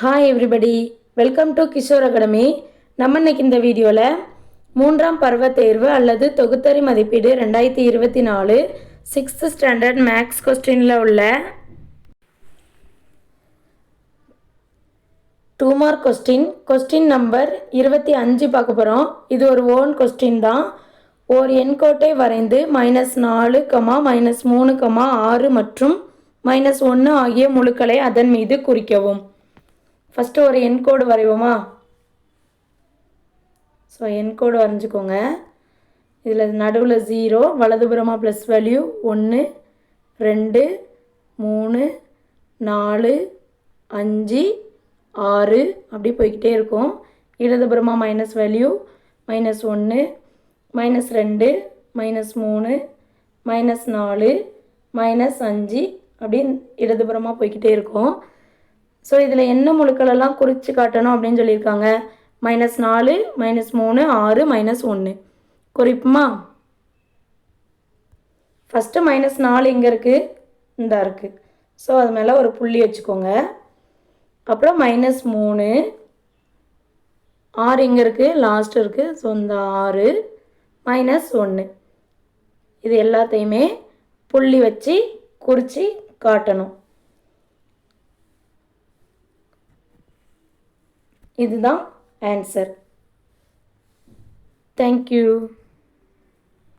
Hi everybody, welcome to Kishore academy. நம்ம இன்னைக்கு இந்த வீடியோவில் 3ஆம் பருவ தேர்வு அல்லது தொகுத்தறி மதிப்பீடு 2024 6th ஸ்டாண்டர்ட் மேக்ஸ் கொஸ்டினில் உள்ள 2 மார்க் கொஸ்டின் நம்பர் 25 பார்க்க போகிறோம். இது ஒரு ஓன் கொஸ்டின் தான். ஓர் எண்கோட்டை வரைந்து -4, -3, -6 மற்றும் -1 ஆகிய முழுக்களை அதன் மீது குறிக்கவும். ஃபஸ்ட்டு ஒரு எண்கோடு வரைவோமா? ஸோ எண்கோடு வரைஞ்சிக்கோங்க. இதில் நடுவில் 0, வலதுபுறமாக ப்ளஸ் வேல்யூ 1, 2, 3, 4, 5, 6 அப்படி போய்கிட்டே இருக்கும். இடதுபுறமாக மைனஸ் வேல்யூ -1, -2, -3, -4, -5 அப்படி இடதுபுறமாக போய்கிட்டே இருக்கும். ஸோ இதில் என்ன முழுக்களெல்லாம் குறித்து காட்டணும் அப்படின்னு சொல்லியிருக்காங்க. -4, -3, 6, -1 குறிப்புமா? ஃபஸ்ட்டு -4 இங்கே இருக்குது, இந்த இருக்குது. ஸோ அது மேலே ஒரு புள்ளி வச்சுக்கோங்க. அப்புறம் -3, 6 இங்கே இருக்குது, லாஸ்ட் இருக்குது. ஸோ இந்த 6, -1 இது எல்லாத்தையுமே புள்ளி வச்சு குறித்து காட்டணும். இதுதான் ஆன்சர். தேங்க்யூ.